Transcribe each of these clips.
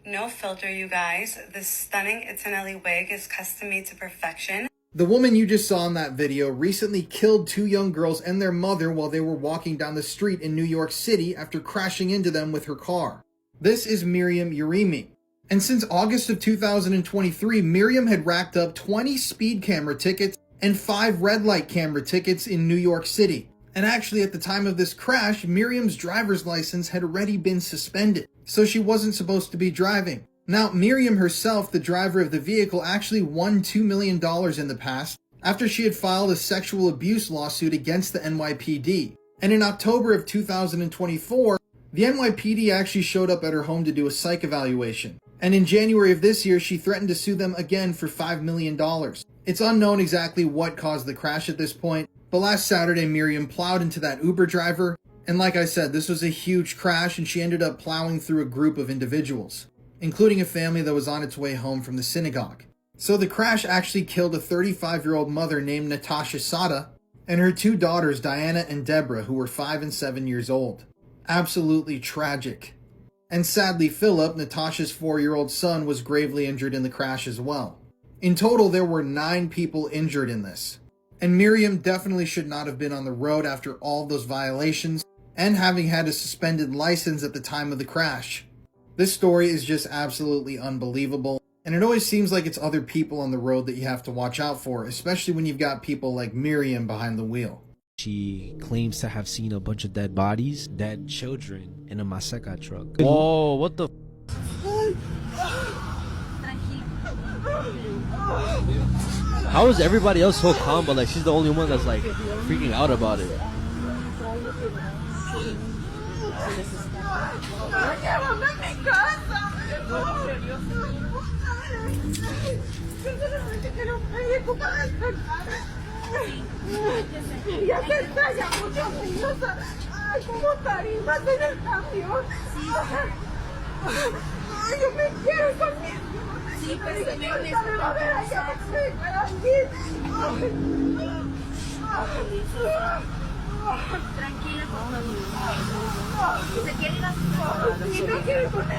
No filter, you guys. This stunning Itanelli wig is custom made to perfection. The woman you just saw in that video recently killed 2 young girls and their mother while they were walking down the street in New York City after crashing into them with her car. This is Miriam Yerimi. And since August of 2023, Miriam had racked up 20 speed camera tickets and 5 red light camera tickets in New York City. And actually, at the time of this crash, Miriam's driver's license had already been suspended, so she wasn't supposed to be driving. Now, Miriam herself, the driver of the vehicle, actually won $2 million in the past after she had filed a sexual abuse lawsuit against the NYPD. And in October of 2024, the NYPD actually showed up at her home to do a psych evaluation. And in January of this year, she threatened to sue them again for $5 million. It's unknown exactly what caused the crash at this point, but last Saturday, Miriam plowed into that Uber driver, and like I said, this was a huge crash, and she ended up plowing through a group of individuals, including a family that was on its way home from the synagogue. So the crash actually killed a 35-year-old mother named Natasha Sada, and her 2 daughters, Diana and Deborah, who were 5 and 7 years old. Absolutely tragic. And sadly, Philip, Natasha's 4-year-old son, was gravely injured in the crash as well. In total, there were 9 people injured in this. And Miriam definitely should not have been on the road after all those violations and having had a suspended license at the time of the crash. This story is just absolutely unbelievable, and it always seems like it's other people on the road that you have to watch out for, especially when you've got people like Miriam behind the wheel. She claims to have seen a bunch of dead bodies, dead children, in a Maseca truck. Whoa, what the How is everybody else so calm, but like she's the only one that's like freaking out about it?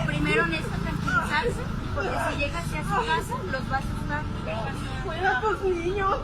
Primero necesita tranquilizarse, porque si llega hacia su casa, los va a asustar. Cuida a tus niños.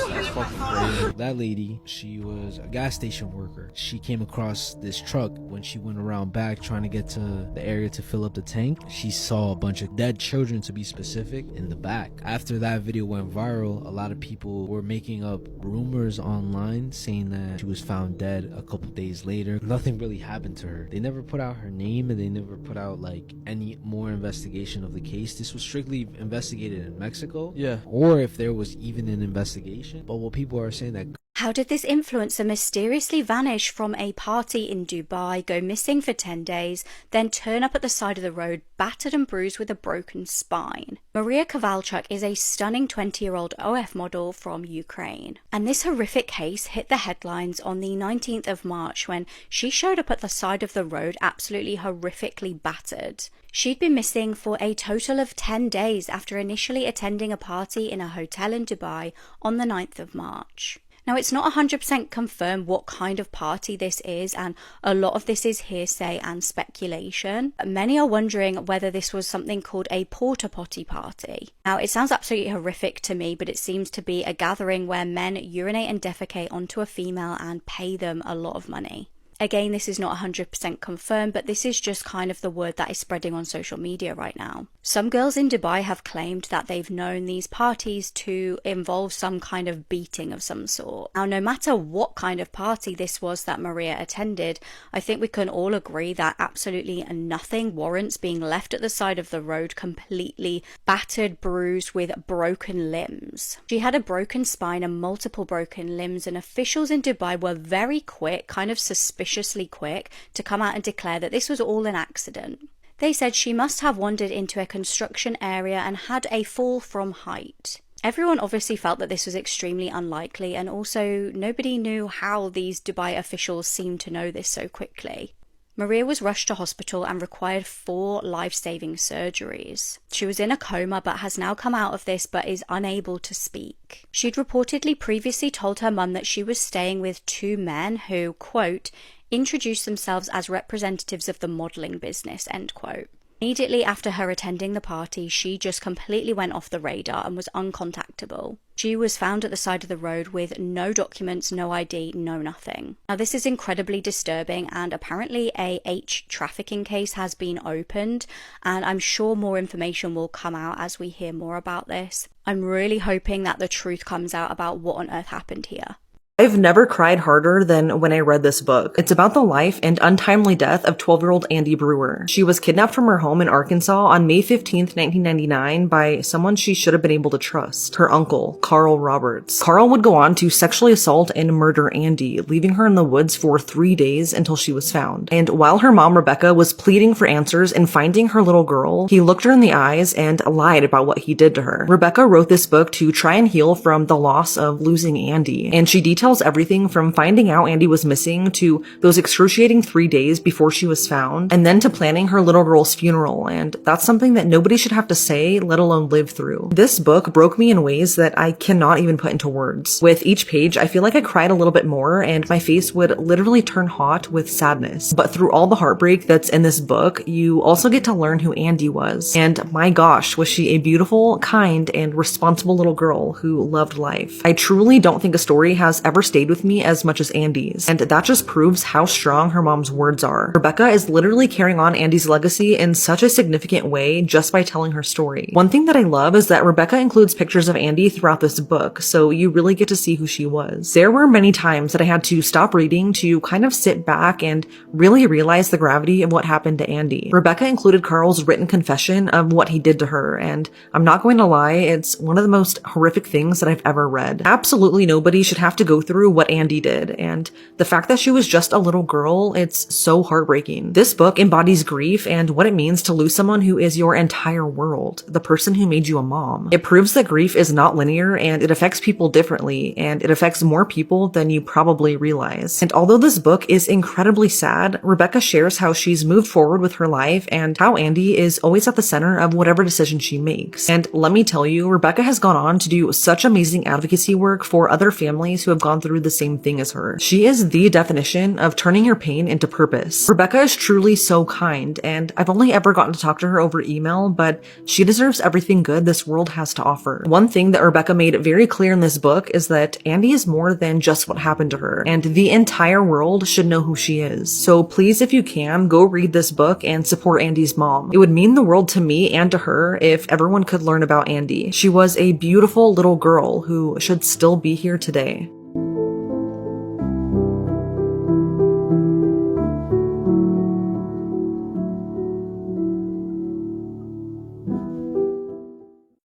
That's fucking crazy. That lady, she was a gas station worker. She came across this truck when she went around back trying to get to the area to fill up the tank. She saw a bunch of dead children, to be specific, in the back. After that video went viral, a lot of people were making up rumors online saying that she was found dead a couple days later. Nothing really happened to her. They never put out her name, and they never put out like any more investigation of the case. This was strictly investigated in Mexico. Yeah. Or if there was even an investigation. But what people are saying that how did this influencer mysteriously vanish from a party in Dubai, go missing for 10 days, then turn up at the side of the road, battered and bruised with a broken spine? Maria Kowalchuk is a stunning 20-year-old OF model from Ukraine. And this horrific case hit the headlines on the 19th of March when she showed up at the side of the road absolutely horrifically battered. She'd been missing for a total of 10 days after initially attending a party in a hotel in Dubai on the 9th of March. Now, it's not 100% confirmed what kind of party this is, and a lot of this is hearsay and speculation. Many are wondering whether this was something called a porta potty party. Now, it sounds absolutely horrific to me, but it seems to be a gathering where men urinate and defecate onto a female and pay them a lot of money. Again, this is not 100% confirmed, but this is just kind of the word that is spreading on social media right now. Some girls in Dubai have claimed that they've known these parties to involve some kind of beating of some sort. Now, no matter what kind of party this was that Maria attended, I think we can all agree that absolutely nothing warrants being left at the side of the road completely battered, bruised, with broken limbs. She had a broken spine and multiple broken limbs, and officials in Dubai were very quick, kind of suspiciously quick, to come out and declare that this was all an accident. They said she must have wandered into a construction area and had a fall from height. Everyone obviously felt that this was extremely unlikely, and also nobody knew how these Dubai officials seemed to know this so quickly. Maria was rushed to hospital and required 4 life-saving surgeries. She was in a coma but has now come out of this but is unable to speak. She'd reportedly previously told her mum that she was staying with 2 men who, quote, introduced themselves as representatives of the modelling business, end quote. Immediately after her attending the party, she just completely went off the radar and was uncontactable. She was found at the side of the road with no documents, no ID, no nothing. Now this is incredibly disturbing, and apparently a trafficking case has been opened, and I'm sure more information will come out as we hear more about this. I'm really hoping that the truth comes out about what on earth happened here. I've never cried harder than when I read this book. It's about the life and untimely death of 12-year-old Andy Brewer. She was kidnapped from her home in Arkansas on May 15th, 1999 by someone she should have been able to trust, her uncle, Carl Roberts. Carl would go on to sexually assault and murder Andy, leaving her in the woods for 3 days until she was found. And while her mom, Rebecca, was pleading for answers and finding her little girl, he looked her in the eyes and lied about what he did to her. Rebecca wrote this book to try and heal from the loss of losing Andy, and she details everything from finding out Andy was missing to those excruciating 3 days before she was found, and then to planning her little girl's funeral, and that's something that nobody should have to say, let alone live through. This book broke me in ways that I cannot even put into words. With each page, I feel like I cried a little bit more, and my face would literally turn hot with sadness. But through all the heartbreak that's in this book, you also get to learn who Andy was. And my gosh, was she a beautiful, kind, and responsible little girl who loved life. I truly don't think a story has ever stayed with me as much as Andy's, and that just proves how strong her mom's words are. Rebecca is literally carrying on Andy's legacy in such a significant way just by telling her story. One thing that I love is that Rebecca includes pictures of Andy throughout this book, so you really get to see who she was. There were many times that I had to stop reading to kind of sit back and really realize the gravity of what happened to Andy. Rebecca included Carl's written confession of what he did to her, and I'm not going to lie, it's one of the most horrific things that I've ever read. Absolutely nobody should have to go through what Andy did, and the fact that she was just a little girl, it's so heartbreaking. This book embodies grief and what it means to lose someone who is your entire world, the person who made you a mom. It proves that grief is not linear, and it affects people differently, and it affects more people than you probably realize. And although this book is incredibly sad, Rebecca shares how she's moved forward with her life and how Andy is always at the center of whatever decision she makes. And let me tell you, Rebecca has gone on to do such amazing advocacy work for other families who have gone through the same thing as her. She is the definition of turning your pain into purpose. Rebecca is truly so kind, and I've only ever gotten to talk to her over email, but she deserves everything good this world has to offer. One thing that Rebecca made very clear in this book is that Andy is more than just what happened to her, and the entire world should know who she is. So please, if you can, go read this book and support Andy's mom. It would mean the world to me and to her if everyone could learn about Andy. She was a beautiful little girl who should still be here today.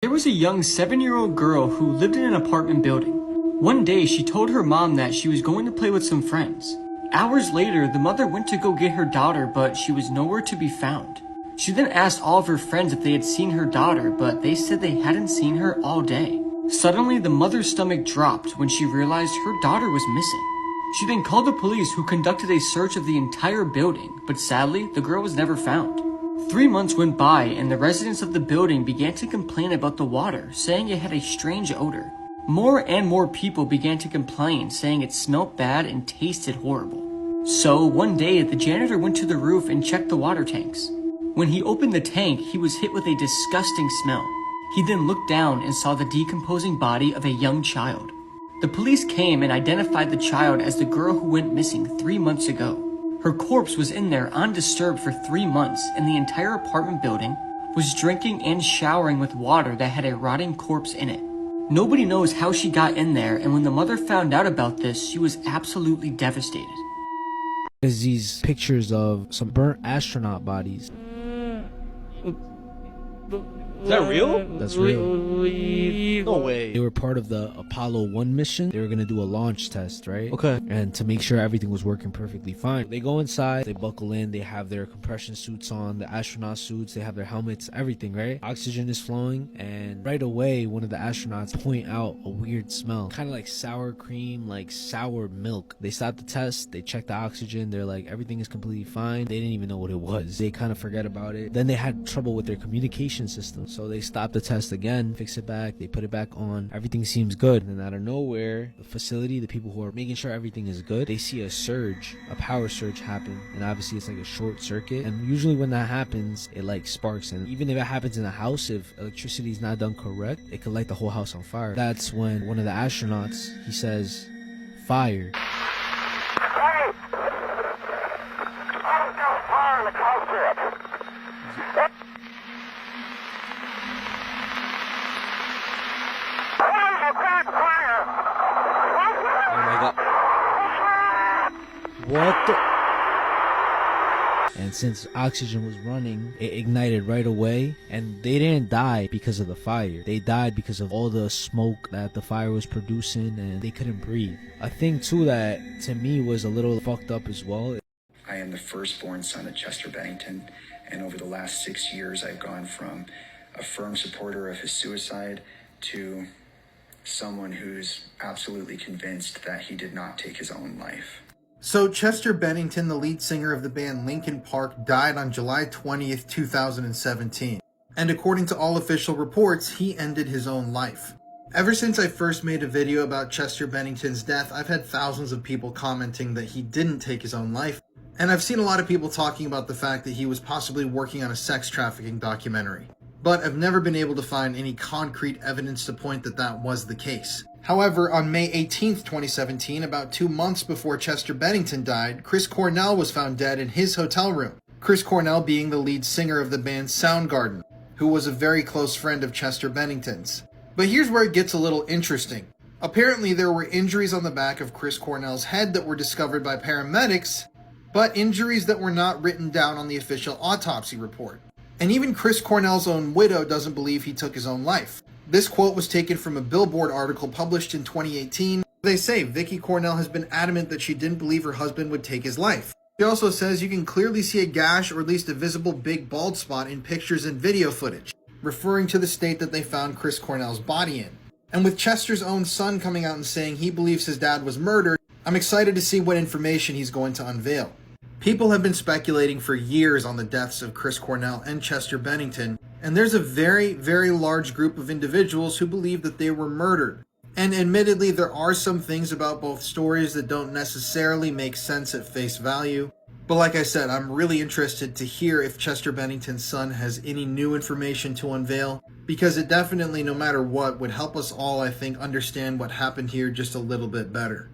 There was a young 7-year-old girl who lived in an apartment building. One day, she told her mom that she was going to play with some friends. Hours later, the mother went to go get her daughter, but she was nowhere to be found. She then asked all of her friends if they had seen her daughter, but they said they hadn't seen her all day. Suddenly, the mother's stomach dropped when she realized her daughter was missing. She then called the police, who conducted a search of the entire building, but sadly, the girl was never found. 3 months went by, and the residents of the building began to complain about the water, saying it had a strange odor. More and more people began to complain, saying it smelled bad and tasted horrible. So, one day, the janitor went to the roof and checked the water tanks. When he opened the tank, he was hit with a disgusting smell. He then looked down and saw the decomposing body of a young child. The police came and identified the child as the girl who went missing 3 months ago. Her corpse was in there undisturbed for 3 months, and the entire apartment building was drinking and showering with water that had a rotting corpse in it. Nobody knows how she got in there, and when the mother found out about this, she was absolutely devastated. There's these pictures of some burnt astronaut bodies. Is that real? That's real. No way. They were part of the Apollo 1 mission. They were going to do a launch test, right? Okay. And to make sure everything was working perfectly fine, they go inside, they buckle in, they have their compression suits on, the astronaut suits, they have their helmets, everything, right? Oxygen is flowing, and right away, one of the astronauts point out a weird smell. Kind of like sour cream, like sour milk. They stop the test, they check the oxygen, they're like, everything is completely fine. They didn't even know what it was. They kind of forget about it. Then they had trouble with their communication system. So they stop the test again, fix it back, they put it back on. Everything seems good. And then out of nowhere, the facility, the people who are making sure everything is good, they see a surge, a power surge happen. And obviously it's like a short circuit. And usually when that happens, it like sparks. And even if it happens in a house, if electricity is not done correct, it could light the whole house on fire. That's when one of the astronauts, he says, fire. What the? And since oxygen was running, it ignited right away. And they didn't die because of the fire. They died because of all the smoke that the fire was producing, and they couldn't breathe. A thing too that to me was a little fucked up as well. I am the firstborn son of Chester Bennington, and over the last 6 years I've gone from a firm supporter of his suicide to someone who's absolutely convinced that he did not take his own life. So Chester Bennington, the lead singer of the band Linkin Park, died on July 20th, 2017. And according to all official reports, he ended his own life. Ever since I first made a video about Chester Bennington's death, I've had thousands of people commenting that he didn't take his own life. And I've seen a lot of people talking about the fact that he was possibly working on a sex trafficking documentary. But I've never been able to find any concrete evidence to point that that was the case. However, on May 18th, 2017, about 2 months before Chester Bennington died, Chris Cornell was found dead in his hotel room. Chris Cornell being the lead singer of the band Soundgarden, who was a very close friend of Chester Bennington's. But here's where it gets a little interesting. Apparently there were injuries on the back of Chris Cornell's head that were discovered by paramedics, but injuries that were not written down on the official autopsy report. And even Chris Cornell's own widow doesn't believe he took his own life. This quote was taken from a Billboard article published in 2018. They say Vicky Cornell has been adamant that she didn't believe her husband would take his life. She also says you can clearly see a gash or at least a visible big bald spot in pictures and video footage, referring to the state that they found Chris Cornell's body in. And with Chester's own son coming out and saying he believes his dad was murdered, I'm excited to see what information he's going to unveil. People have been speculating for years on the deaths of Chris Cornell and Chester Bennington, and there's a very, very large group of individuals who believe that they were murdered. And admittedly, there are some things about both stories that don't necessarily make sense at face value. But like I said, I'm really interested to hear if Chester Bennington's son has any new information to unveil, because it definitely, no matter what, would help us all, I think, understand what happened here just a little bit better.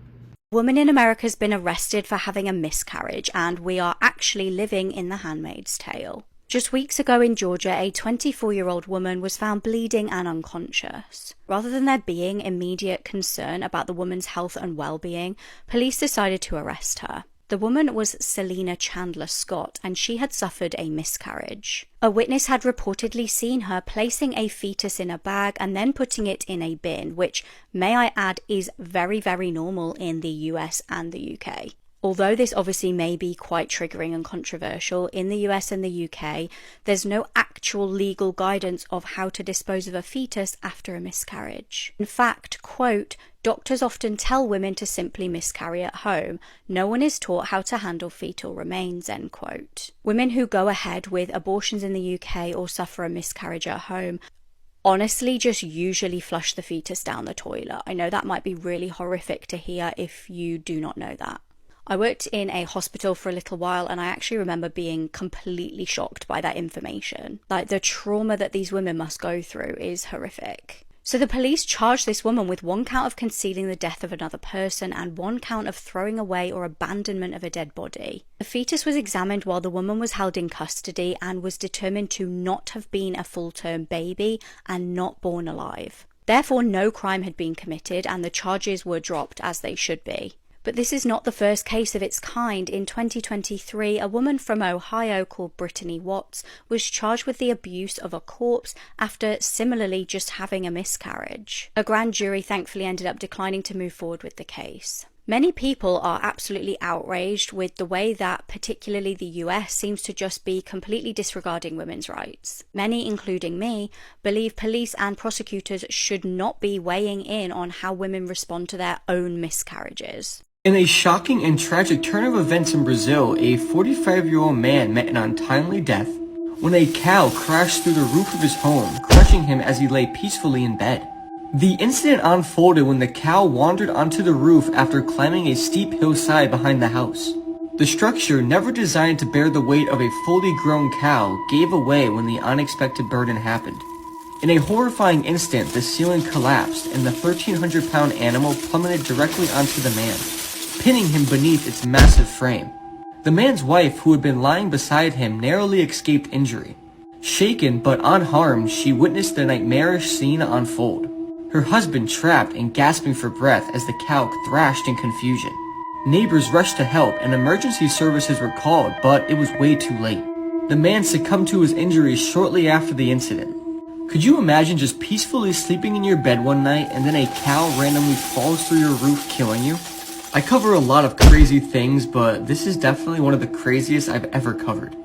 A woman in America has been arrested for having a miscarriage, and we are actually living in The Handmaid's Tale. Just weeks ago in Georgia, a 24-year-old woman was found bleeding and unconscious. Rather than there being immediate concern about the woman's health and well-being, police decided to arrest her. The woman was Selena Chandler Scott, and she had suffered a miscarriage. A witness had reportedly seen her placing a fetus in a bag and then putting it in a bin, which, may I add, is very, very normal in the US and the UK. Although this obviously may be quite triggering and controversial, in the US and the UK, there's no actual legal guidance of how to dispose of a fetus after a miscarriage. In fact, quote, doctors often tell women to simply miscarry at home. No one is taught how to handle fetal remains, end quote. Women who go ahead with abortions in the UK or suffer a miscarriage at home honestly just usually flush the fetus down the toilet. I know that might be really horrific to hear if you do not know that. I worked in a hospital for a little while, and I actually remember being completely shocked by that information. Like, the trauma that these women must go through is horrific. So the police charged this woman with 1 count of concealing the death of another person and 1 count of throwing away or abandonment of a dead body. The fetus was examined while the woman was held in custody and was determined to not have been a full-term baby and not born alive. Therefore, no crime had been committed and the charges were dropped, as they should be. But this is not the first case of its kind. In 2023, a woman from Ohio called Brittany Watts was charged with the abuse of a corpse after similarly just having a miscarriage. A grand jury thankfully ended up declining to move forward with the case. Many people are absolutely outraged with the way that particularly the US seems to just be completely disregarding women's rights. Many, including me, believe police and prosecutors should not be weighing in on how women respond to their own miscarriages. In a shocking and tragic turn of events in Brazil, a 45-year-old man met an untimely death when a cow crashed through the roof of his home, crushing him as he lay peacefully in bed. The incident unfolded when the cow wandered onto the roof after climbing a steep hillside behind the house. The structure, never designed to bear the weight of a fully grown cow, gave away when the unexpected burden happened. In a horrifying instant, the ceiling collapsed and the 1,300-pound animal plummeted directly onto the man, pinning him beneath its massive frame. The man's wife, who had been lying beside him, narrowly escaped injury. Shaken but unharmed, she witnessed the nightmarish scene unfold. Her husband trapped and gasping for breath as the cow thrashed in confusion. Neighbors rushed to help and emergency services were called, but it was way too late. The man succumbed to his injuries shortly after the incident. Could you imagine just peacefully sleeping in your bed one night and then a cow randomly falls through your roof, killing you? I cover a lot of crazy things, but this is definitely one of the craziest I've ever covered.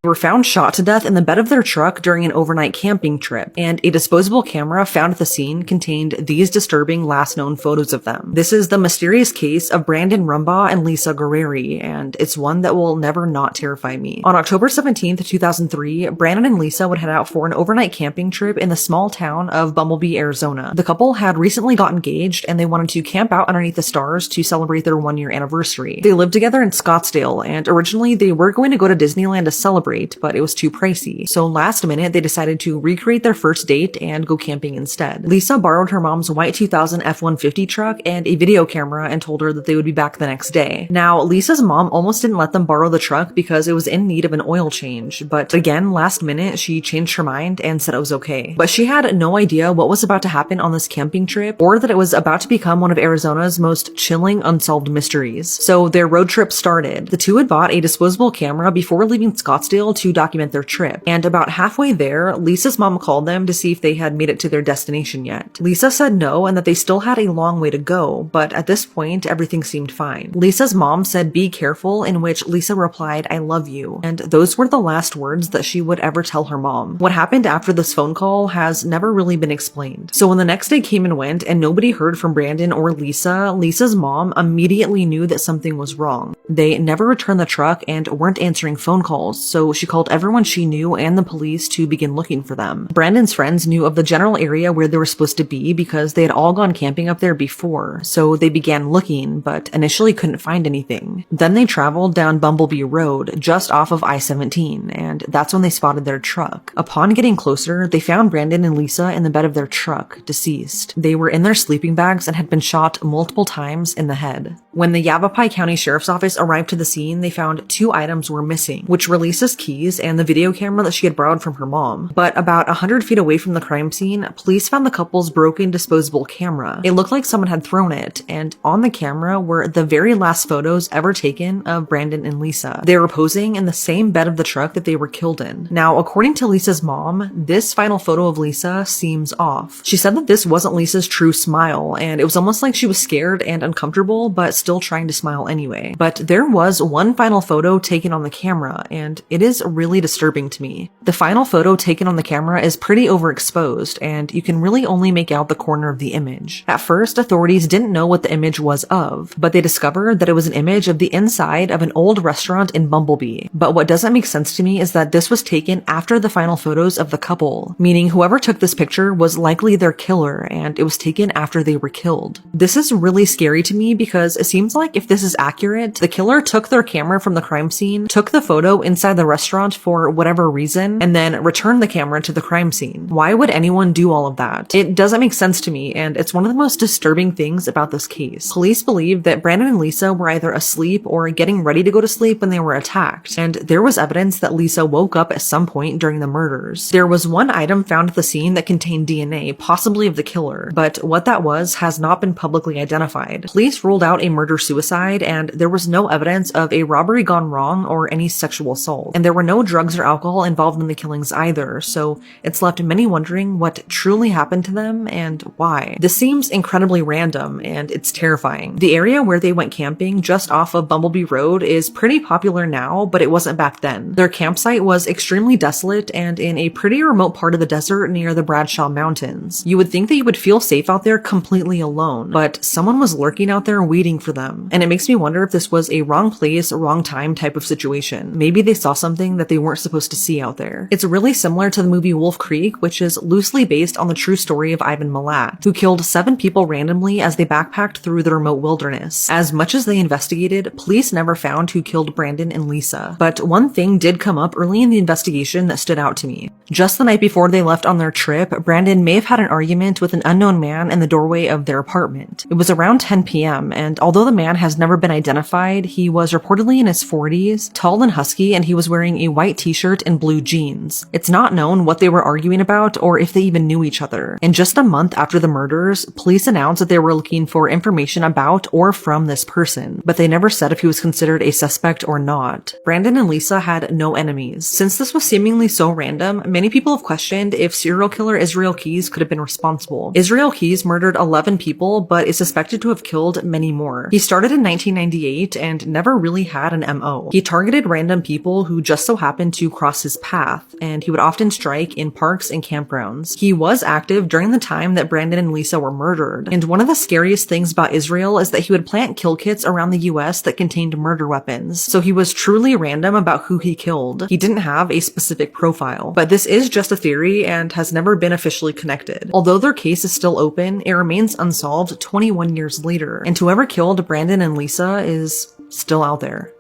They were found shot to death in the bed of their truck during an overnight camping trip, and a disposable camera found at the scene contained these disturbing last known photos of them. This is the mysterious case of Brandon Rumbaugh and Lisa Guerreri, and it's one that will never not terrify me. On October 17th, 2003, Brandon and Lisa would head out for an overnight camping trip in the small town of Bumblebee, Arizona. The couple had recently got engaged, and they wanted to camp out underneath the stars to celebrate their one-year anniversary. They lived together in Scottsdale, and originally they were going to go to Disneyland to celebrate, but it was too pricey. So last minute, they decided to recreate their first date and go camping instead. Lisa borrowed her mom's white 2000 F-150 truck and a video camera and told her that they would be back the next day. Now, Lisa's mom almost didn't let them borrow the truck because it was in need of an oil change, but again, last minute, she changed her mind and said it was okay. But she had no idea what was about to happen on this camping trip, or that it was about to become one of Arizona's most chilling unsolved mysteries. So their road trip started. The two had bought a disposable camera before leaving Scottsdale to document their trip, and about halfway there, Lisa's mom called them to see if they had made it to their destination yet. Lisa said no and that they still had a long way to go, but at this point, everything seemed fine. Lisa's mom said be careful, in which Lisa replied, I love you, and those were the last words that she would ever tell her mom. What happened after this phone call has never really been explained. So when the next day came and went and nobody heard from Brandon or Lisa, Lisa's mom immediately knew that something was wrong. They never returned the truck and weren't answering phone calls, so she called everyone she knew and the police to begin looking for them. Brandon's friends knew of the general area where they were supposed to be because they had all gone camping up there before, so they began looking, but initially couldn't find anything. Then they traveled down Bumblebee Road, just off of I-17, and that's when they spotted their truck. Upon getting closer, they found Brandon and Lisa in the bed of their truck, deceased. They were in their sleeping bags and had been shot multiple times in the head. When the Yavapai County Sheriff's Office arrived to the scene, they found two items were missing, which were Lisa's keys and the video camera that she had borrowed from her mom. But about 100 feet away from the crime scene, police found the couple's broken disposable camera. It looked like someone had thrown it, and on the camera were the very last photos ever taken of Brandon and Lisa. They were posing in the same bed of the truck that they were killed in. Now, according to Lisa's mom, this final photo of Lisa seems off. She said that this wasn't Lisa's true smile, and it was almost like she was scared and uncomfortable, but still trying to smile anyway. But there was one final photo taken on the camera, and it is really disturbing to me. The final photo taken on the camera is pretty overexposed, and you can really only make out the corner of the image. At first, authorities didn't know what the image was of, but they discovered that it was an image of the inside of an old restaurant in Bumblebee. But what doesn't make sense to me is that this was taken after the final photos of the couple, meaning whoever took this picture was likely their killer, and it was taken after they were killed. This is really scary to me because it seems like if this is accurate, the killer took their camera from the crime scene, took the photo inside the restaurant for whatever reason, and then returned the camera to the crime scene. Why would anyone do all of that? It doesn't make sense to me, and it's one of the most disturbing things about this case. Police believe that Brandon and Lisa were either asleep or getting ready to go to sleep when they were attacked, and there was evidence that Lisa woke up at some point during the murders. There was one item found at the scene that contained DNA, possibly of the killer, but what that was has not been publicly identified. Police ruled out a murder-suicide, and there was no evidence of a robbery gone wrong or any sexual assault. And there were no drugs or alcohol involved in the killings either, so it's left many wondering what truly happened to them and why. This seems incredibly random, and it's terrifying. The area where they went camping, just off of Bumblebee Road, is pretty popular now, but it wasn't back then. Their campsite was extremely desolate and in a pretty remote part of the desert near the Bradshaw Mountains. You would think that you would feel safe out there completely alone, but someone was lurking out there waiting for them. And it makes me wonder if this was a wrong place, wrong time type of situation. Maybe they saw something something that they weren't supposed to see out there. It's really similar to the movie Wolf Creek, which is loosely based on the true story of Ivan Milat, who killed 7 people randomly as they backpacked through the remote wilderness. As much as they investigated, police never found who killed Brandon and Lisa. But one thing did come up early in the investigation that stood out to me. Just the night before they left on their trip, Brandon may have had an argument with an unknown man in the doorway of their apartment. It was around 10 p.m., and although the man has never been identified, he was reportedly in his 40s, tall and husky, and he was wearing a white t-shirt and blue jeans. It's not known what they were arguing about or if they even knew each other. And just a month after the murders, police announced that they were looking for information about or from this person, but they never said if he was considered a suspect or not. Brandon and Lisa had no enemies. Since this was seemingly so random, many people have questioned if serial killer Israel Keyes could have been responsible. Israel Keyes murdered 11 people, but is suspected to have killed many more. He started in 1998 and never really had an MO. He targeted random people who just so happened to cross his path, and he would often strike in parks and campgrounds. He was active during the time that Brandon and Lisa were murdered, and one of the scariest things about Israel is that he would plant kill kits around the US that contained murder weapons, so he was truly random about who he killed. He didn't have a specific profile, but this is just a theory and has never been officially connected. Although their case is still open, it remains unsolved 21 years later, and whoever killed Brandon and Lisa is still out there.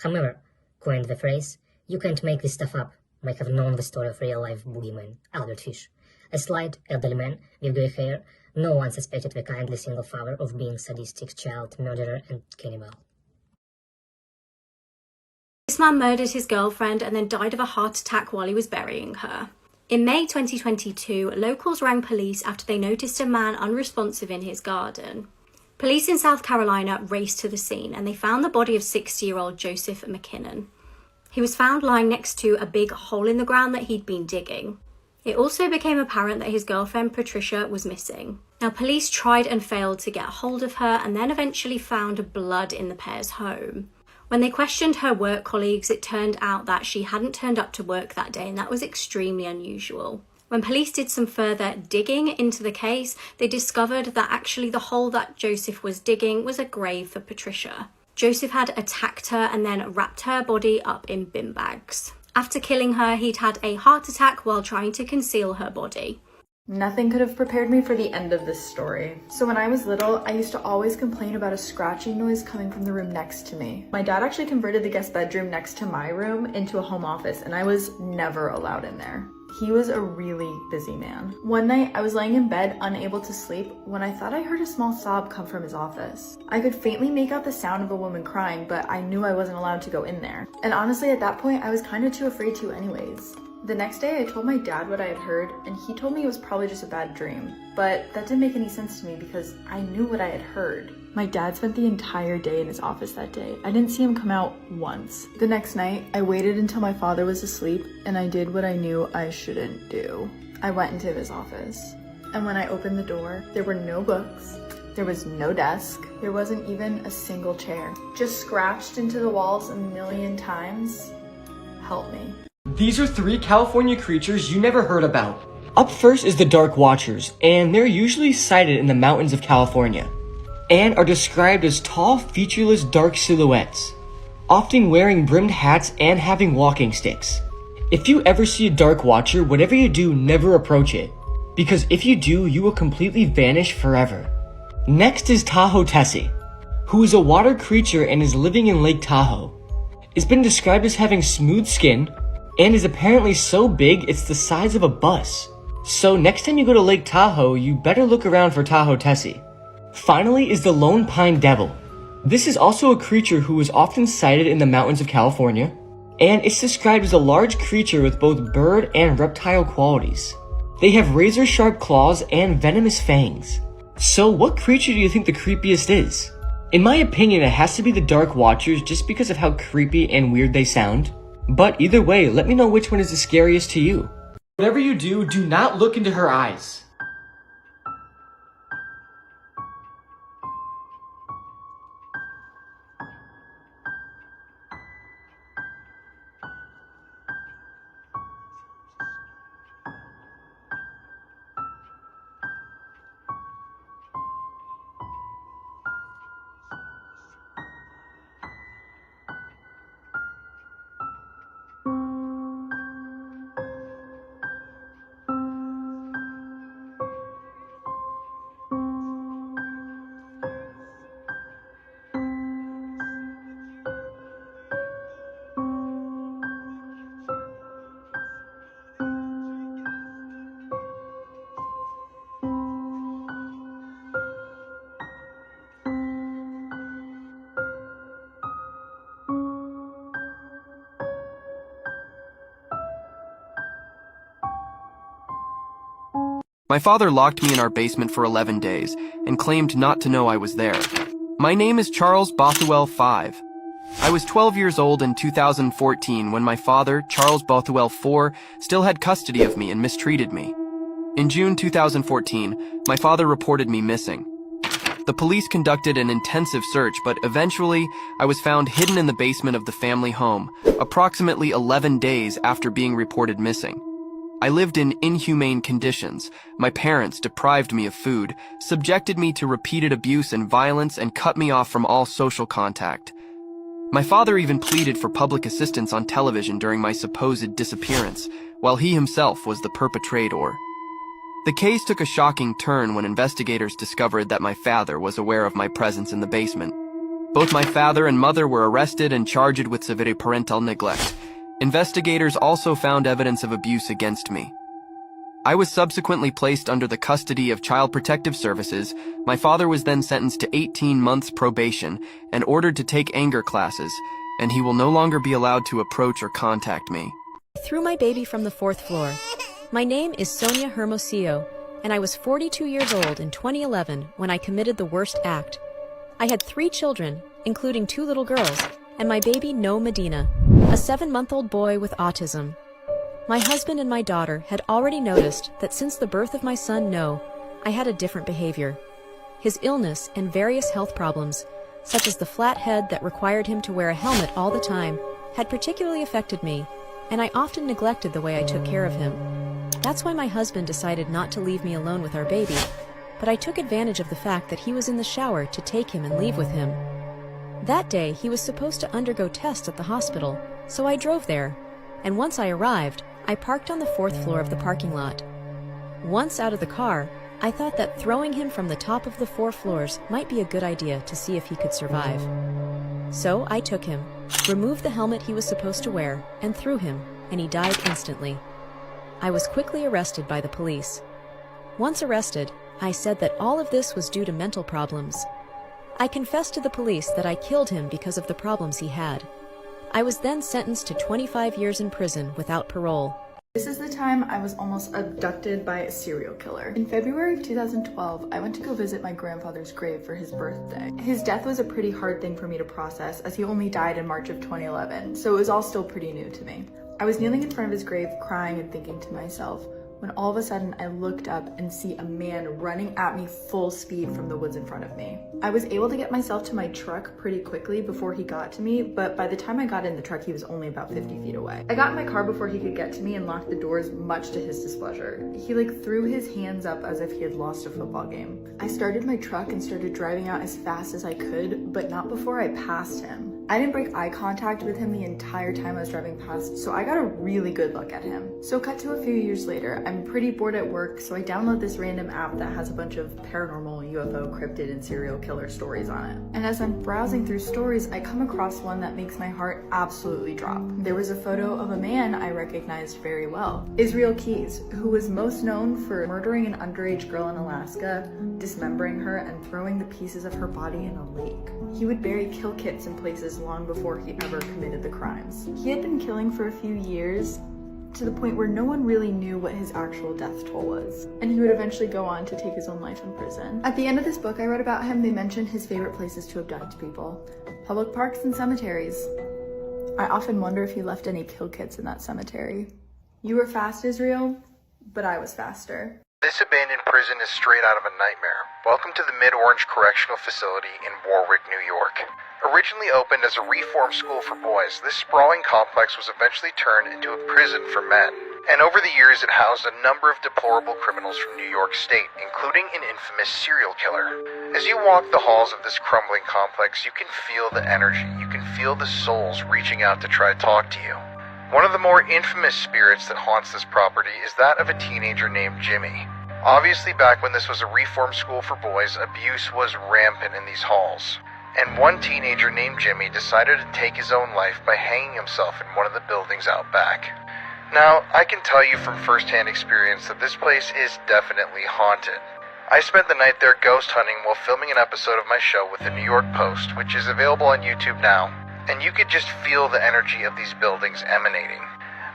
However, coined the phrase, "You can't make this stuff up," might have known the story of real-life boogeyman, Albert Fish. A slight, elderly man with grey hair, no one suspected the kindly single father of being sadistic child murderer and cannibal. This man murdered his girlfriend and then died of a heart attack while he was burying her. In May 2022, locals rang police after they noticed a man unresponsive in his garden. Police in South Carolina raced to the scene and they found the body of 60-year-old Joseph McKinnon. He was found lying next to a big hole in the ground that he'd been digging. It also became apparent that his girlfriend Patricia was missing. Now, police tried and failed to get hold of her and then eventually found blood in the pair's home. When they questioned her work colleagues, it turned out that she hadn't turned up to work that day, and that was extremely unusual. When police did some further digging into the case, they discovered that actually the hole that Joseph was digging was a grave for Patricia. Joseph had attacked her and then wrapped her body up in bin bags. After killing her, he'd had a heart attack while trying to conceal her body. Nothing could have prepared me for the end of this story. So when I was little, I used to always complain about a scratching noise coming from the room next to me. My dad actually converted the guest bedroom next to my room into a home office, and I was never allowed in there. He was a really busy man. One night, I was laying in bed, unable to sleep, when I thought I heard a small sob come from his office. I could faintly make out the sound of a woman crying, but I knew I wasn't allowed to go in there. And honestly, at that point, I was kind of too afraid to anyways. The next day, I told my dad what I had heard, and he told me it was probably just a bad dream. But that didn't make any sense to me because I knew what I had heard. My dad spent the entire day in his office that day. I didn't see him come out once. The next night, I waited until my father was asleep, and I did what I knew I shouldn't do. I went into his office. And when I opened the door, there were no books. There was no desk. There wasn't even a single chair. Just scratched into the walls a million times. Help me. These are 3 California creatures you never heard about. Up first is the Dark Watchers, and they're usually sighted in the mountains of California, and are described as tall, featureless dark silhouettes, often wearing brimmed hats and having walking sticks. If you ever see a Dark Watcher, whatever you do, never approach it, because if you do, you will completely vanish forever. Next is Tahoe Tessie, who is a water creature and is living in Lake Tahoe. It's been described as having smooth skin, and is apparently so big it's the size of a bus. So next time you go to Lake Tahoe, you better look around for Tahoe Tessie. Finally is the Lone Pine Devil. This is also a creature who is often sighted in the mountains of California, and it's described as a large creature with both bird and reptile qualities. They have razor-sharp claws and venomous fangs. So what creature do you think the creepiest is? In my opinion, it has to be the Dark Watchers just because of how creepy and weird they sound. But either way, let me know which one is the scariest to you. Whatever you do, do not look into her eyes. My father locked me in our basement for 11 days and claimed not to know I was there. My name is Charles Bothwell V. I was 12 years old in 2014 when my father, Charles Bothwell IV, still had custody of me and mistreated me. In June 2014, my father reported me missing. The police conducted an intensive search, but eventually, I was found hidden in the basement of the family home, approximately 11 days after being reported missing. I lived in inhumane conditions. My parents deprived me of food, subjected me to repeated abuse and violence, and cut me off from all social contact. My father even pleaded for public assistance on television during my supposed disappearance, while he himself was the perpetrator. The case took a shocking turn when investigators discovered that my father was aware of my presence in the basement. Both my father and mother were arrested and charged with severe parental neglect. Investigators also found evidence of abuse against me. I was subsequently placed under the custody of Child Protective Services. My father was then sentenced to 18 months probation and ordered to take anger classes, and he will no longer be allowed to approach or contact me. I threw my baby from the 4th floor. My name is Sonia Hermosillo, and I was 42 years old in 2011 when I committed the worst act. I had 3 children, including 2 little girls, and my baby No Medina, a 7-month-old boy with autism. My husband and my daughter had already noticed that since the birth of my son No, I had a different behavior. His illness and various health problems, such as the flat head that required him to wear a helmet all the time, had particularly affected me, and I often neglected the way I took care of him. That's why my husband decided not to leave me alone with our baby, but I took advantage of the fact that he was in the shower to take him and leave with him. That day, he was supposed to undergo tests at the hospital, so I drove there, and once I arrived, I parked on the 4th floor of the parking lot. Once out of the car, I thought that throwing him from the top of the 4 floors might be a good idea to see if he could survive. So I took him, removed the helmet he was supposed to wear, and threw him, and he died instantly. I was quickly arrested by the police. Once arrested, I said that all of this was due to mental problems. I confessed to the police that I killed him because of the problems he had. I was then sentenced to 25 years in prison without parole. This is the time I was almost abducted by a serial killer. In February of 2012, I went to go visit my grandfather's grave for his birthday. His death was a pretty hard thing for me to process, as he only died in March of 2011, so it was all still pretty new to me. I was kneeling in front of his grave, crying and thinking to myself, when all of a sudden I looked up and see a man running at me full speed from the woods in front of me. I was able to get myself to my truck pretty quickly before he got to me, but by the time I got in the truck, he was only about 50 feet away. I got in my car before he could get to me and locked the doors, much to his displeasure. He threw his hands up as if he had lost a football game. I started my truck and started driving out as fast as I could, but not before I passed him. I didn't break eye contact with him the entire time I was driving past, so I got a really good look at him. So cut to a few years later, I'm pretty bored at work, so I download this random app that has a bunch of paranormal, UFO, cryptid, and serial killer stories on it. And as I'm browsing through stories, I come across one that makes my heart absolutely drop. There was a photo of a man I recognized very well, Israel Keys, who was most known for murdering an underage girl in Alaska, dismembering her, and throwing the pieces of her body in a lake. He would bury kill kits in places long before he ever committed the crimes. He had been killing for a few years, to the point where no one really knew what his actual death toll was, and he would eventually go on to take his own life in prison. At the end of this book I read about him, they mentioned his favorite places to abduct people: public parks and cemeteries. I often wonder if he left any kill kits in that cemetery. You were fast, Israel, but I was faster. This abandoned prison is straight out of a nightmare. Welcome to the Mid-Orange Correctional Facility in Warwick, New York. Originally opened as a reform school for boys, this sprawling complex was eventually turned into a prison for men. And over the years, it housed a number of deplorable criminals from New York State, including an infamous serial killer. As you walk the halls of this crumbling complex, you can feel the energy, you can feel the souls reaching out to try to talk to you. One of the more infamous spirits that haunts this property is that of a teenager named Jimmy. Obviously, back when this was a reform school for boys, abuse was rampant in these halls. And one teenager named Jimmy decided to take his own life by hanging himself in one of the buildings out back. Now, I can tell you from first-hand experience that this place is definitely haunted. I spent the night there ghost hunting while filming an episode of my show with the New York Post, which is available on YouTube now, and you could just feel the energy of these buildings emanating.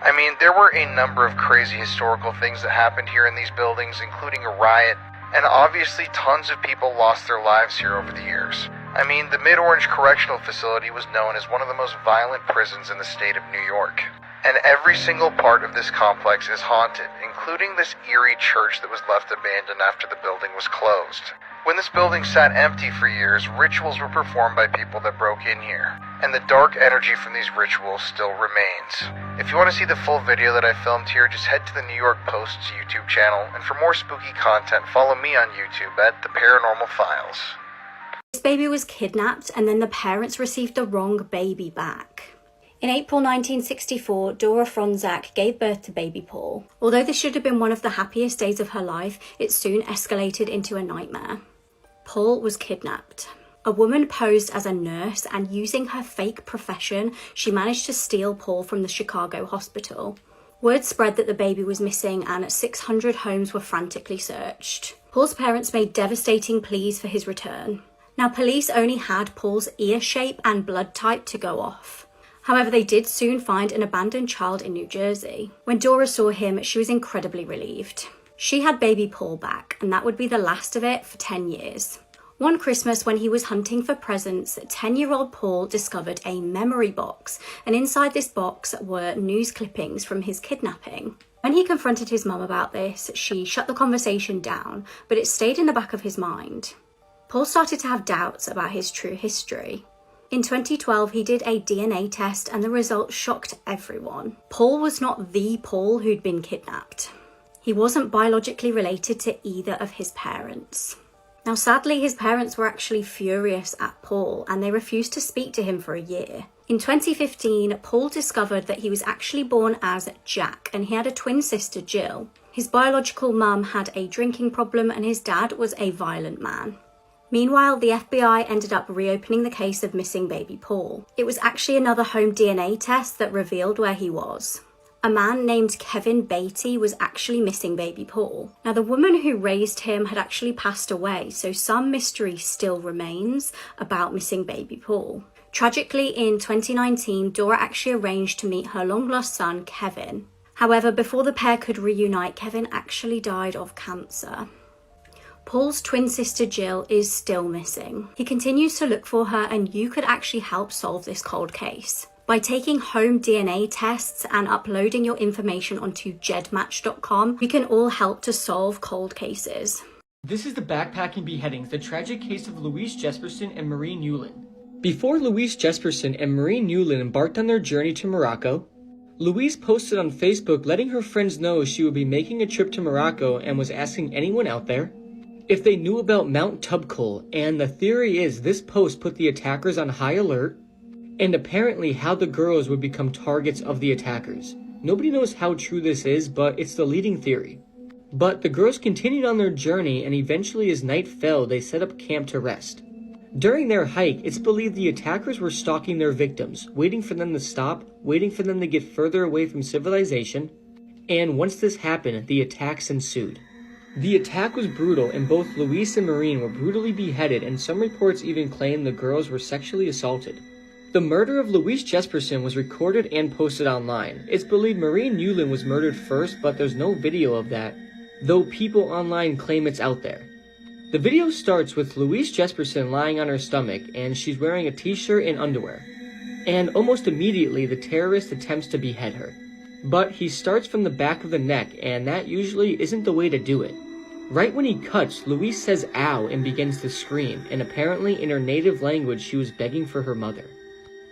I mean, there were a number of crazy historical things that happened here in these buildings, including a riot, and obviously tons of people lost their lives here over the years. I mean, the Mid-Orange Correctional Facility was known as one of the most violent prisons in the state of New York. And every single part of this complex is haunted, including this eerie church that was left abandoned after the building was closed. When this building sat empty for years, rituals were performed by people that broke in here, and the dark energy from these rituals still remains. If you want to see the full video that I filmed here, just head to the New York Post's YouTube channel, and for more spooky content, follow me on YouTube at The Paranormal Files. This baby was kidnapped, and then the parents received the wrong baby back. In April 1964, Dora Fronzak gave birth to baby Paul. Although this should have been one of the happiest days of her life, it soon escalated into a nightmare. Paul was kidnapped. A woman posed as a nurse, and using her fake profession, she managed to steal Paul from the Chicago hospital. Word spread that the baby was missing, and 600 homes were frantically searched. Paul's parents made devastating pleas for his return. Now, police only had Paul's ear shape and blood type to go off. However, they did soon find an abandoned child in New Jersey. When Dora saw him, she was incredibly relieved. She had baby Paul back, and that would be the last of it for 10 years. One Christmas, when he was hunting for presents, 10-year-old Paul discovered a memory box, and inside this box were news clippings from his kidnapping. When he confronted his mum about this, she shut the conversation down, but it stayed in the back of his mind. Paul started to have doubts about his true history. In 2012, he did a DNA test, and the results shocked everyone. Paul was not the Paul who'd been kidnapped. He wasn't biologically related to either of his parents. Now, sadly, his parents were actually furious at Paul, and they refused to speak to him for a year. In 2015, Paul discovered that he was actually born as Jack, and he had a twin sister, Jill. His biological mum had a drinking problem, and his dad was a violent man. Meanwhile, the FBI ended up reopening the case of missing baby Paul. It was actually another home DNA test that revealed where he was. A man named Kevin Beatty was actually missing baby Paul. Now, the woman who raised him had actually passed away, so some mystery still remains about missing baby Paul. Tragically, in 2019, Dora actually arranged to meet her long-lost son, Kevin. However, before the pair could reunite, Kevin actually died of cancer. Paul's twin sister Jill is still missing. He continues to look for her, and you could actually help solve this cold case. By taking home DNA tests and uploading your information onto jedmatch.com, we can all help to solve cold cases. This is the backpacking beheadings, the tragic case of Louise Jesperson and Marie Newlin. Before Louise Jesperson and Marie Newlin embarked on their journey to Morocco, Louise posted on Facebook letting her friends know she would be making a trip to Morocco and was asking anyone out there if they knew about Mount Tubkul, and the theory is this post put the attackers on high alert, and apparently how the girls would become targets of the attackers. Nobody knows how true this is, but it's the leading theory. But the girls continued on their journey, and eventually as night fell, they set up camp to rest. During their hike, it's believed the attackers were stalking their victims, waiting for them to stop, waiting for them to get further away from civilization, and once this happened, the attacks ensued. The attack was brutal, and both Louise and Maureen were brutally beheaded, and some reports even claim the girls were sexually assaulted. The murder of Louise Jesperson was recorded and posted online. It's believed Marie Newlin was murdered first, but there's no video of that, though people online claim it's out there. The video starts with Louise Jesperson lying on her stomach, and she's wearing a t-shirt and underwear. And almost immediately, the terrorist attempts to behead her. But he starts from the back of the neck, and that usually isn't the way to do it. Right when he cuts, Louise says ow and begins to scream, and apparently in her native language she was begging for her mother.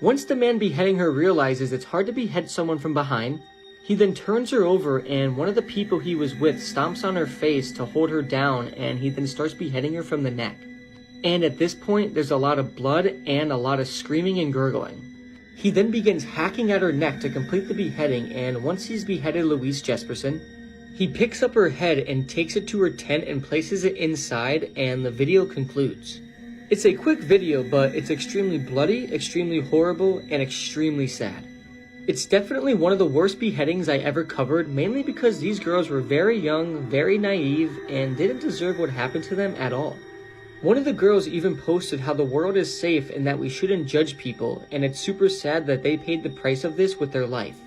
Once the man beheading her realizes it's hard to behead someone from behind, he then turns her over, and one of the people he was with stomps on her face to hold her down, and he then starts beheading her from the neck. And at this point, there's a lot of blood and a lot of screaming and gurgling. He then begins hacking at her neck to complete the beheading, and once he's beheaded Louise Jesperson, he picks up her head and takes it to her tent and places it inside, and the video concludes. It's a quick video, but it's extremely bloody, extremely horrible, and extremely sad. It's definitely one of the worst beheadings I ever covered, mainly because these girls were very young, very naive, and didn't deserve what happened to them at all. One of the girls even posted how the world is safe and that we shouldn't judge people, and it's super sad that they paid the price of this with their life.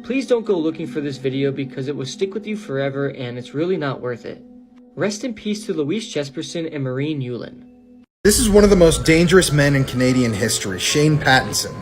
Please don't go looking for this video because it will stick with you forever and it's really not worth it. Rest in peace to Louise Jesperson and Marie Newlin. This is one of the most dangerous men in Canadian history, Shane Pattinson.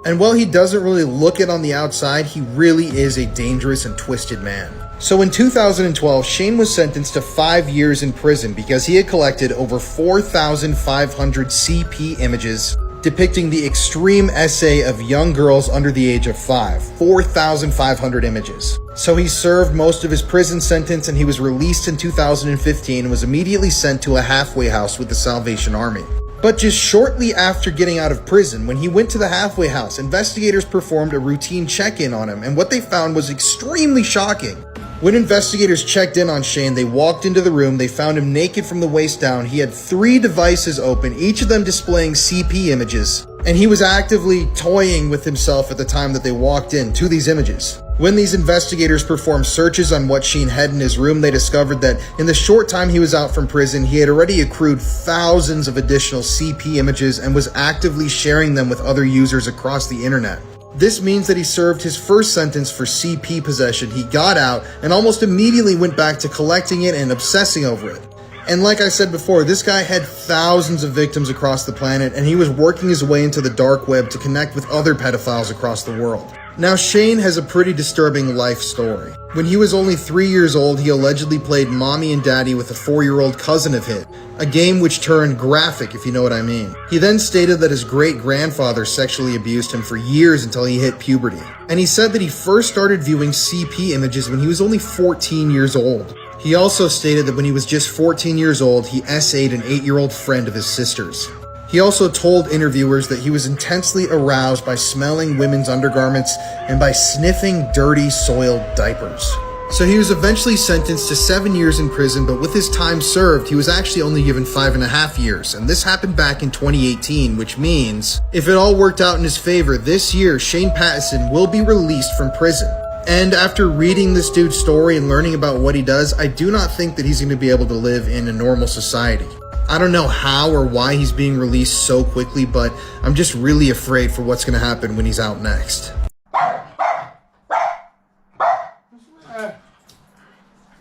And while he doesn't really look it on the outside, he really is a dangerous and twisted man. So in 2012, Shane was sentenced to 5 years in prison because he had collected over 4,500 CP images depicting the extreme essay of young girls under the age of 5. 4,500 images. So he served most of his prison sentence and he was released in 2015 and was immediately sent to a halfway house with the Salvation Army. But just shortly after getting out of prison, when he went to the halfway house, investigators performed a routine check-in on him, and what they found was extremely shocking. When investigators checked in on Shane, they walked into the room, they found him naked from the waist down. He had 3 devices open, each of them displaying CP images, and he was actively toying with himself at the time that they walked in to these images. When these investigators performed searches on what Shane had in his room, they discovered that in the short time he was out from prison, he had already accrued thousands of additional CP images and was actively sharing them with other users across the internet. This means that he served his first sentence for CP possession. He got out and almost immediately went back to collecting it and obsessing over it. And like I said before, this guy had thousands of victims across the planet, and he was working his way into the dark web to connect with other pedophiles across the world. Now, Shane has a pretty disturbing life story. When he was only 3 years old, he allegedly played mommy and daddy with a 4-year-old cousin of his, a game which turned graphic, if you know what I mean. He then stated that his great-grandfather sexually abused him for years until he hit puberty. And he said that he first started viewing CP images when he was only 14 years old. He also stated that when he was just 14 years old, he essayed an 8-year-old friend of his sister's. He also told interviewers that he was intensely aroused by smelling women's undergarments and by sniffing dirty, soiled diapers. So he was eventually sentenced to 7 years in prison, but with his time served, he was actually only given 5.5 years, and this happened back in 2018, which means, if it all worked out in his favor, this year Shane Pattinson will be released from prison. And after reading this dude's story and learning about what he does, I do not think that he's going to be able to live in a normal society. I don't know how or why he's being released so quickly, but I'm just really afraid for what's going to happen when he's out next.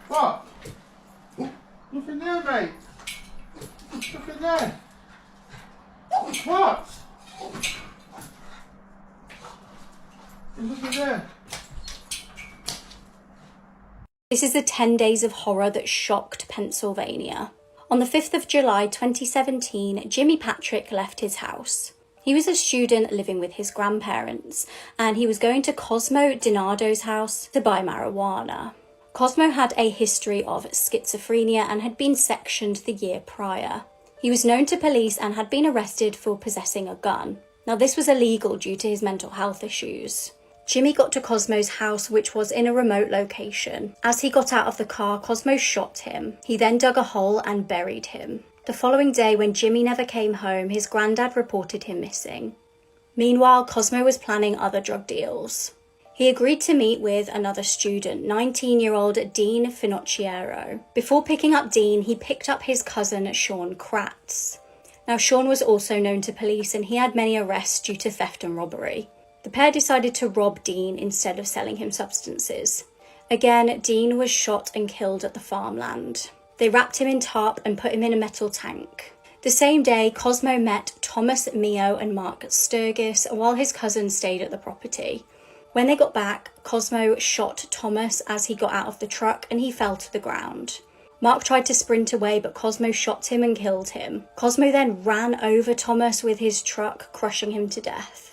What? Nothing there, mate. Nothing there. What? There's nothing there. This is the 10 days of horror that shocked Pennsylvania. On the 5th of July 2017, Jimmy Patrick left his house. He was a student living with his grandparents, and he was going to Cosmo DiNardo's house to buy marijuana. Cosmo had a history of schizophrenia and had been sectioned the year prior. He was known to police and had been arrested for possessing a gun. Now, this was illegal due to his mental health issues. Jimmy got to Cosmo's house, which was in a remote location. As he got out of the car, Cosmo shot him. He then dug a hole and buried him. The following day, when Jimmy never came home, his granddad reported him missing. Meanwhile, Cosmo was planning other drug deals. He agreed to meet with another student, 19-year-old Dean Finocchiaro. Before picking up Dean, he picked up his cousin, Sean Kratz. Now, Sean was also known to police, and he had many arrests due to theft and robbery. The pair decided to rob Dean instead of selling him substances. Again, Dean was shot and killed at the farmland. They wrapped him in tarp and put him in a metal tank. The same day, Cosmo met Thomas Mio and Mark Sturgis while his cousin stayed at the property. When they got back, Cosmo shot Thomas as he got out of the truck and he fell to the ground. Mark tried to sprint away, but Cosmo shot him and killed him. Cosmo then ran over Thomas with his truck, crushing him to death.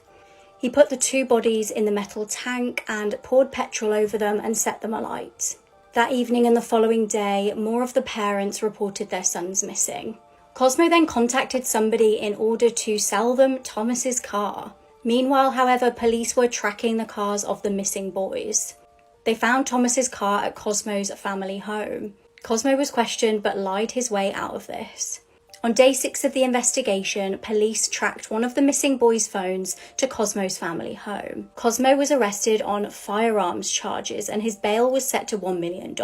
He put the 2 bodies in the metal tank and poured petrol over them and set them alight. That evening and the following day, more of the parents reported their sons missing. Cosmo then contacted somebody in order to sell them Thomas's car. Meanwhile, however, police were tracking the cars of the missing boys. They found Thomas's car at Cosmo's family home. Cosmo was questioned but lied his way out of this. On day 6 of the investigation, police tracked one of the missing boys' phones to Cosmo's family home. Cosmo was arrested on firearms charges and his bail was set to $1 million.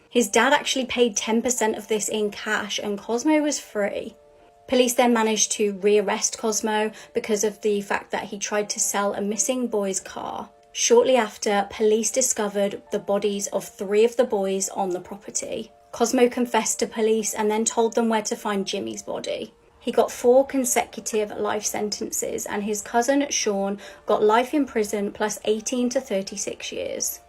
His dad actually paid 10% of this in cash and Cosmo was free. Police then managed to rearrest Cosmo because of the fact that he tried to sell a missing boy's car. Shortly after, police discovered the bodies of 3 of the boys on the property. Cosmo confessed to police and then told them where to find Jimmy's body. He got 4 consecutive life sentences, and his cousin Sean got life in prison plus 18 to 36 years.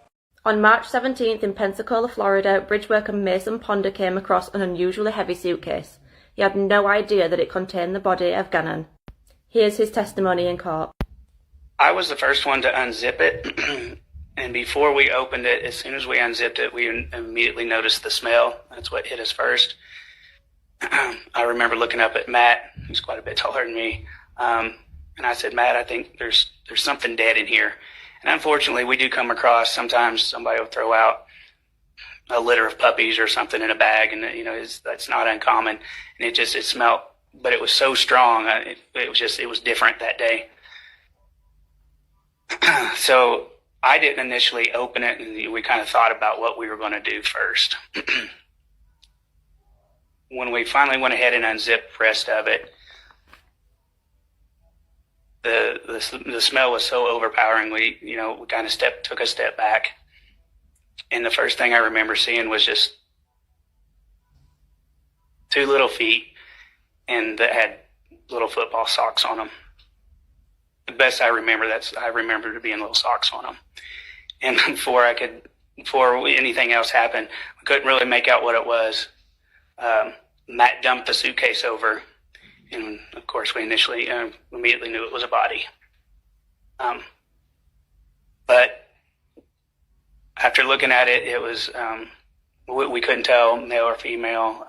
On March 17th in Pensacola, Florida, bridge worker Mason Ponder came across an unusually heavy suitcase. He had no idea that it contained the body of Gannon. Here's his testimony in court. I was the first one to unzip it, and before we opened it, as soon as we unzipped it, we immediately noticed the smell. That's what hit us first. I remember looking up at Matt, who's quite a bit taller than me, and I said, Matt, I think there's something dead in here. And unfortunately, we do come across, sometimes somebody will throw out a litter of puppies or something in a bag, and that's not uncommon. And it smelled, but it was so strong, it was different that day. So I didn't initially open it, and we kind of thought about what we were going to do first. When we finally went ahead and unzipped the rest of it, the smell was so overpowering. We kind of took a step back, and the first thing I remember seeing was just 2 little feet, and that had little football socks on them. The best I remember, I remember there being little socks on them. And before anything else happened, we couldn't really make out what it was. Matt dumped the suitcase over, and of course we initially immediately knew it was a body. But after looking at it, it was we couldn't tell male or female,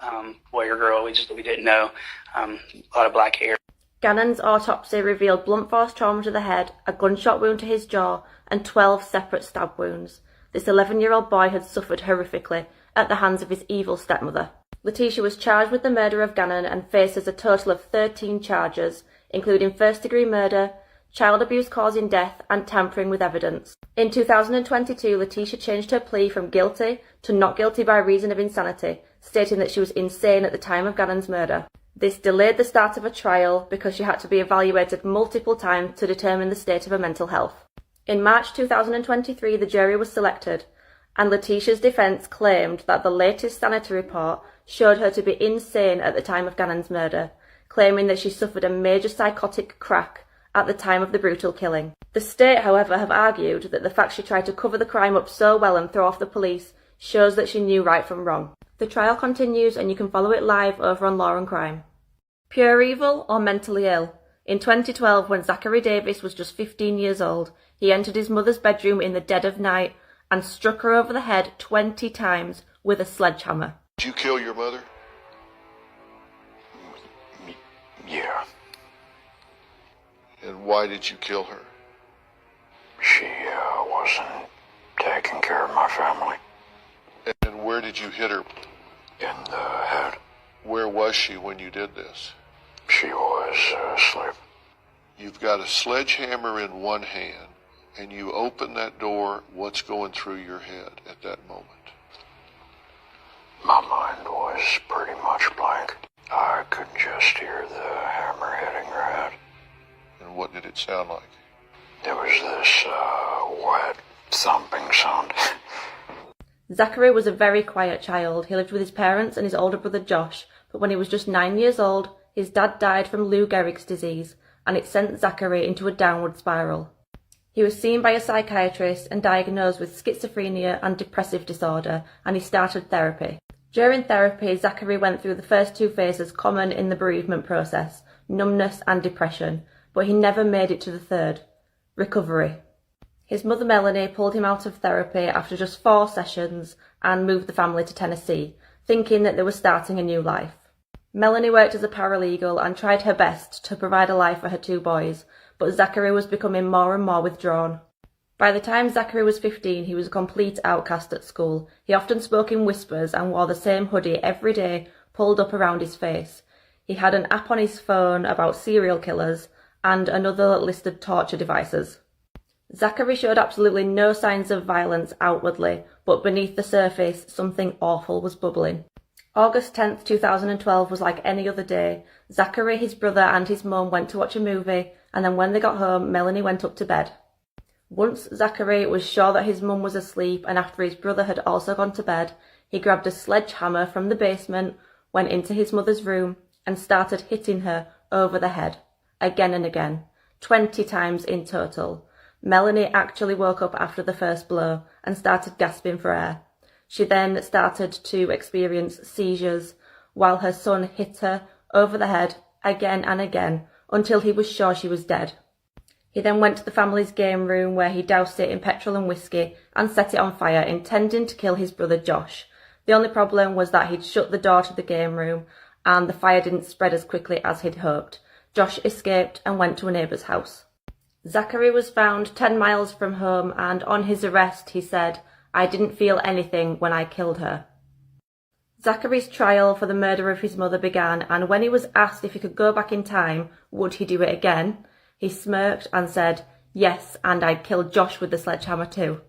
boy or girl. We didn't know. A lot of black hair. Gannon's autopsy revealed blunt force trauma to the head, a gunshot wound to his jaw, and 12 separate stab wounds. This 11-year-old boy had suffered horrifically at the hands of his evil stepmother. Letitia was charged with the murder of Gannon and faces a total of 13 charges, including first-degree murder, child abuse causing death, and tampering with evidence. In 2022, Letitia changed her plea from guilty to not guilty by reason of insanity, stating that she was insane at the time of Gannon's murder. This delayed the start of a trial because she had to be evaluated multiple times to determine the state of her mental health. In March 2023, the jury was selected, and Letitia's defence claimed that the latest sanity report showed her to be insane at the time of Gannon's murder, claiming that she suffered a major psychotic crack at the time of the brutal killing. The state, however, have argued that the fact she tried to cover the crime up so well and throw off the police shows that she knew right from wrong. The trial continues, and you can follow it live over on Law and Crime. Pure evil or mentally ill? In 2012, when Zachary Davis was just 15 years old, he entered his mother's bedroom in the dead of night and struck her over the head 20 times with a sledgehammer. Did you kill your mother? Yeah. And why did you kill her? She wasn't taking care of my family. And where did you hit her? In the head. Where was she when you did this? She was asleep. You've got a sledgehammer in one hand, and you open that door. What's going through your head at that moment? My mind was pretty much blank. I could just hear the hammer hitting her head. And what did it sound like? There was this wet thumping sound. Zachary was a very quiet child. He lived with his parents and his older brother Josh, but when he was just 9 years old, his dad died from Lou Gehrig's disease, and it sent Zachary into a downward spiral. He was seen by a psychiatrist and diagnosed with schizophrenia and depressive disorder, and he started therapy. During therapy, Zachary went through the first 2 phases common in the bereavement process, numbness and depression, but he never made it to the third, recovery. His mother Melanie pulled him out of therapy after just 4 sessions and moved the family to Tennessee, thinking that they were starting a new life. Melanie worked as a paralegal and tried her best to provide a life for her 2 boys, but Zachary was becoming more and more withdrawn. By the time Zachary was 15, he was a complete outcast at school. He often spoke in whispers and wore the same hoodie every day, pulled up around his face. He had an app on his phone about serial killers and another listed torture devices. Zachary showed absolutely no signs of violence outwardly, but beneath the surface, something awful was bubbling. August 10th, 2012 was like any other day. Zachary, his brother and his mum went to watch a movie, and then when they got home, Melanie went up to bed. Once Zachary was sure that his mum was asleep and after his brother had also gone to bed, he grabbed a sledgehammer from the basement, went into his mother's room and started hitting her over the head, again and again, 20 times in total. Melanie actually woke up after the first blow and started gasping for air. She then started to experience seizures while her son hit her over the head again and again until he was sure she was dead. He then went to the family's game room where he doused it in petrol and whiskey and set it on fire, intending to kill his brother Josh. The only problem was that he'd shut the door to the game room and the fire didn't spread as quickly as he'd hoped. Josh escaped and went to a neighbour's house. Zachary was found 10 miles from home and on his arrest he said, "I didn't feel anything when I killed her." Zachary's trial for the murder of his mother began, and when he was asked if he could go back in time, would he do it again, he smirked and said, "Yes, and I'd kill Josh with the sledgehammer too."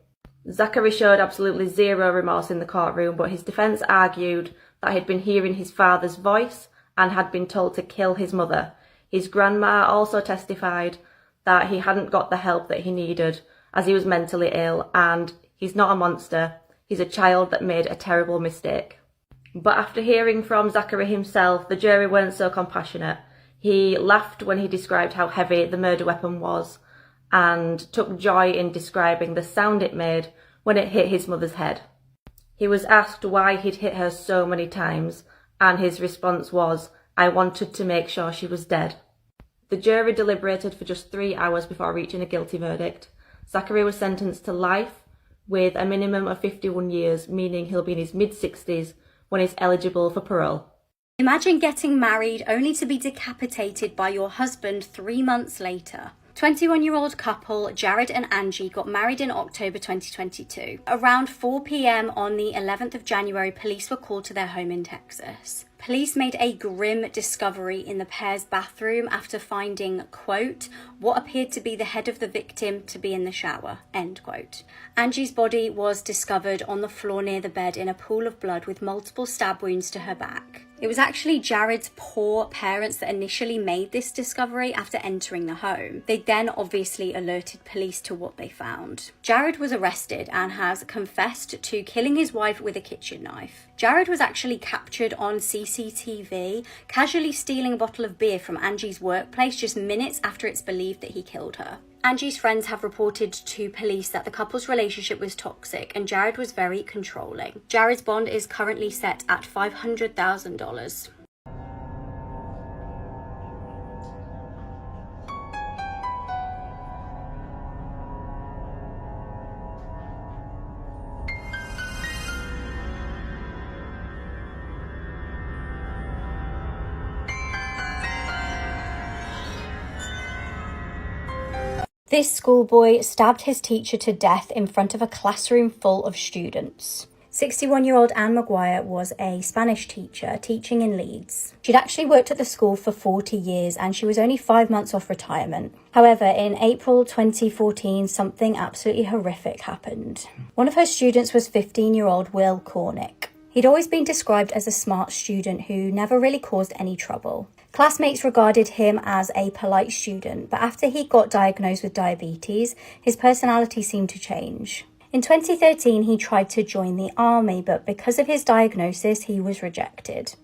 Zachary showed absolutely zero remorse in the courtroom, but his defence argued that he'd been hearing his father's voice and had been told to kill his mother. His grandma also testified that he hadn't got the help that he needed as he was mentally ill, and he's not a monster, he's a child that made a terrible mistake. But after hearing from Zachary himself, the jury weren't so compassionate. He laughed when he described how heavy the murder weapon was and took joy in describing the sound it made when it hit his mother's head. He was asked why he'd hit her so many times, and his response was, "I wanted to make sure she was dead." The jury deliberated for just 3 hours before reaching a guilty verdict. Zachary was sentenced to life with a minimum of 51 years, meaning he'll be in his mid-60s when he's eligible for parole. Imagine getting married only to be decapitated by your husband 3 months later. 21-year-old couple Jared and Angie got married in October 2022. Around 4 p.m. on the 11th of January, police were called to their home in Texas. Police made a grim discovery in the pair's bathroom after finding, quote, what appeared to be the head of the victim to be in the shower, end quote. Angie's body was discovered on the floor near the bed in a pool of blood with multiple stab wounds to her back. It was actually Jared's poor parents that initially made this discovery after entering the home. They then obviously alerted police to what they found. Jared was arrested and has confessed to killing his wife with a kitchen knife. Jared was actually captured on CCTV, casually stealing a bottle of beer from Angie's workplace just minutes after it's believed that he killed her. Angie's friends have reported to police that the couple's relationship was toxic and Jared was very controlling. Jared's bond is currently set at $500,000. This schoolboy stabbed his teacher to death in front of a classroom full of students. 61-year-old Anne McGuire was a Spanish teacher teaching in Leeds. She'd actually worked at the school for 40 years and she was only 5 months off retirement. However, in April 2014, something absolutely horrific happened. One of her students was 15-year-old Will Cornick. He'd always been described as a smart student who never really caused any trouble. Classmates regarded him as a polite student, but after he got diagnosed with diabetes, his personality seemed to change. In 2013, he tried to join the army, but because of his diagnosis, he was rejected.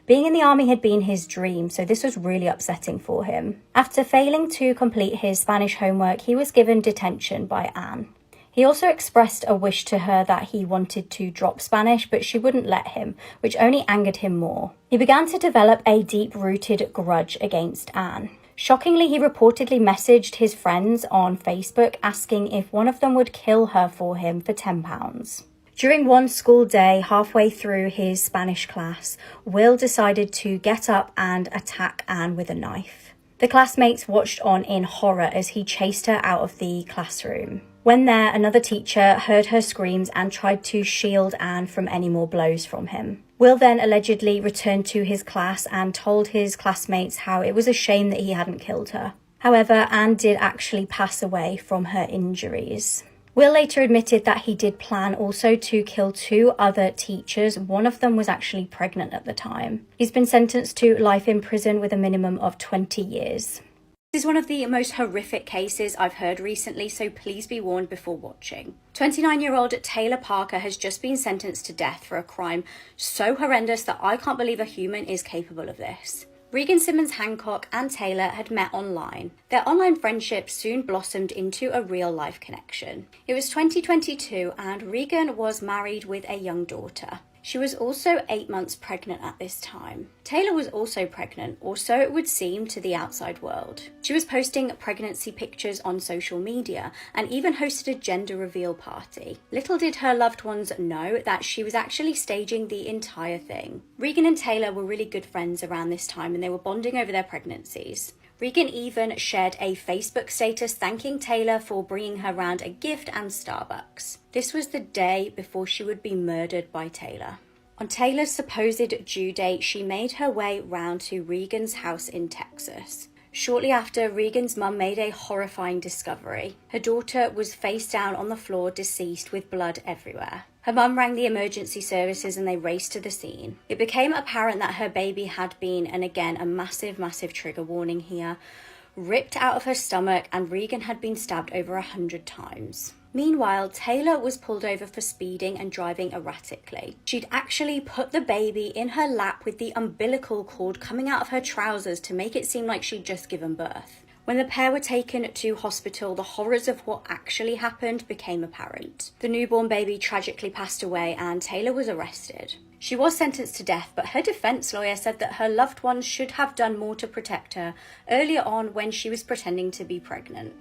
Being in the army had been his dream, so this was really upsetting for him. After failing to complete his Spanish homework, he was given detention by Anne. He also expressed a wish to her that he wanted to drop Spanish, but she wouldn't let him, which only angered him more. He began to develop a deep-rooted grudge against Anne. Shockingly, he reportedly messaged his friends on Facebook asking if one of them would kill her for him for £10. During one school day, halfway through his Spanish class, Will decided to get up and attack Anne with a knife. The classmates watched on in horror as he chased her out of the classroom. When there, another teacher heard her screams and tried to shield Anne from any more blows from him. Will then allegedly returned to his class and told his classmates how it was a shame that he hadn't killed her. However, Anne did actually pass away from her injuries. Will later admitted that he did plan also to kill 2 other teachers. One of them was actually pregnant at the time. He's been sentenced to life in prison with a minimum of 20 years. This is one of the most horrific cases I've heard recently, so please be warned before watching. 29-year-old Taylor Parker has just been sentenced to death for a crime so horrendous that I can't believe a human is capable of this. Regan Simmons Hancock and Taylor had met online. Their online friendship soon blossomed into a real-life connection. It was 2022 and Regan was married with a young daughter. She was also 8 months pregnant at this time. Taylor was also pregnant, or so it would seem to the outside world. She was posting pregnancy pictures on social media and even hosted a gender reveal party. Little did her loved ones know that she was actually staging the entire thing. Regan and Taylor were really good friends around this time and they were bonding over their pregnancies. Regan even shared a Facebook status thanking Taylor for bringing her round a gift and Starbucks. This was the day before she would be murdered by Taylor. On Taylor's supposed due date, she made her way round to Regan's house in Texas. Shortly after, Regan's mum made a horrifying discovery. Her daughter was face down on the floor, deceased, with blood everywhere. Her mum rang the emergency services and they raced to the scene. It became apparent that her baby had been, and again a massive trigger warning here, ripped out of her stomach, and Regan had been stabbed over 100 times. Meanwhile, Taylor was pulled over for speeding and driving erratically. She'd actually put the baby in her lap with the umbilical cord coming out of her trousers to make it seem like she'd just given birth. When the pair were taken to hospital, the horrors of what actually happened became apparent. The newborn baby tragically passed away and Taylor was arrested. She was sentenced to death, but her defense lawyer said that her loved ones should have done more to protect her earlier on when she was pretending to be pregnant.